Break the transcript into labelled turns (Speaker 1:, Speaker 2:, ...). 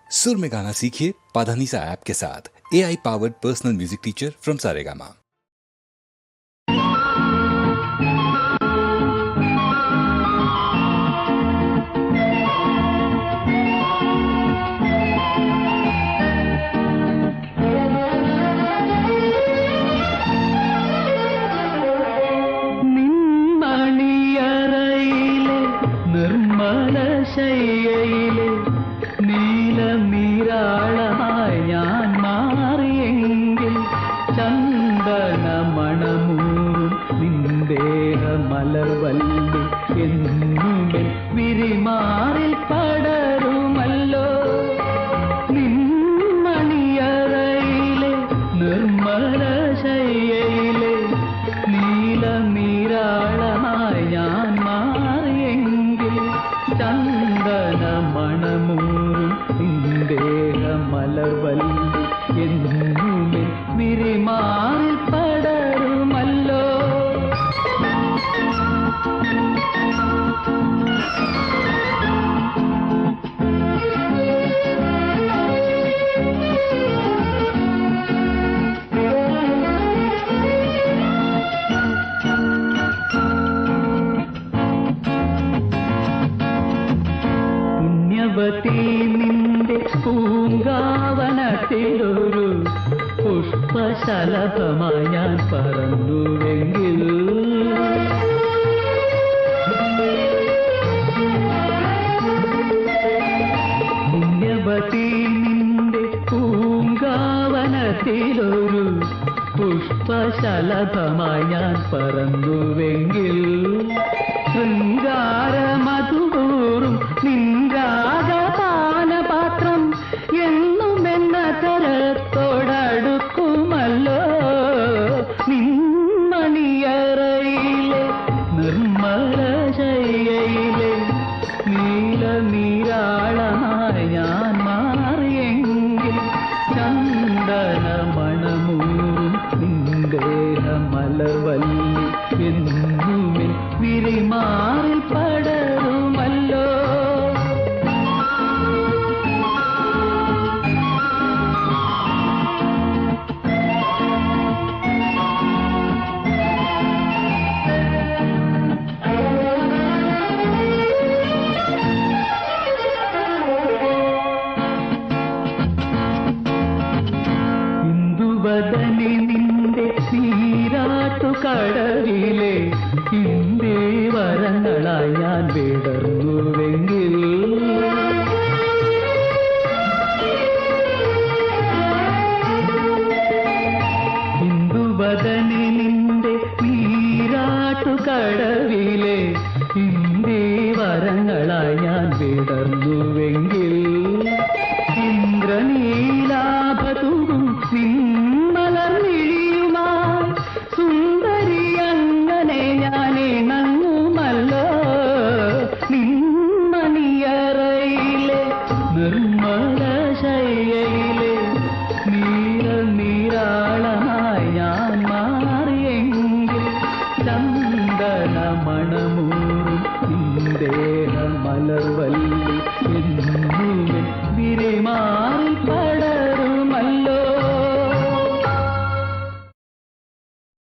Speaker 1: सुर में गाना सीखिए पाधानीसा ऐप के साथ। AI powered personal music teacher from Saregama.
Speaker 2: ശയ്യയിലെ നീലമീരാളമായി ഞാൻ മാറിയെങ്കിൽ ചന്ദന മണമൂറും നിന്ദേഹ മലർവല്ലി എന്നുമേ വിരിമാറിൽ പടരുമല്ലോ. നിന്മണിയറയിലെ നിർമ്മല ശയ്യയിലെ നീലമീരാളമായി ഞാൻ മാറിയെങ്കിൽ ചന്ദന മണമൂറും നിന്ദേഹ മലർവല്ലി എന്നുമേ വിരിമാറിൽ പടരുമല്ലോ. പുണ്യവതി നിന്റെ പൂങ്കാവനത്തിലൊരു പുഷ്പശലഭമായി ഞാൻ പറന്നുവെങ്കിൽ പുണ്യവതി നിന്റെ പൂങ്കാവനത്തിലൊരു പുഷ്പശലഭമായി ഞാൻ പറന്നുവെങ്കിൽ ശൃംഗാരമധുപൂറും നിൻരാഗപാനപാത്രം എന്നുമെന്ന തരത്തോടടുക്കുമല്ലോ. നിന്മണിയറയിലെ നിർമ്മല ശയ്യയിലെ നീലനീരാളമായി ഞാൻ മാറിയെങ്കിൽ ചന്ദന മണമൂറും നിന്ദേഹ മലർവല്ലി എന്നുമേ വിരിമാറിൽ പടരുമല്ലോ. ഇന്ദുവദനി നിന്റെ നീരാട്ടുകടലിലെ ഇന്ദേവരങ്ങളായി ഞാൻ വിടർന്നുവെങ്കിൽ ഇന്ദുവദനി നിന്റെ നീരാട്ടുകടലിലെ ഇന്ദേവരങ്ങളായി ഞാൻ വിടർന്നുവെങ്കിൽ ഇന്ദ്രനീലാഭതും നിന്മലർമിഴിയുമായി സുന്ദരി അങ്ങനെ ഞാൻ ഇണങ്ങുമല്ലോ. നിന്മണിയറയിലെ നിർമ്മല ശയ്യയിലെ നീലനീരാളമായി ഞാൻ മാറിയെങ്കിൽ ചന്ദന മണമൂ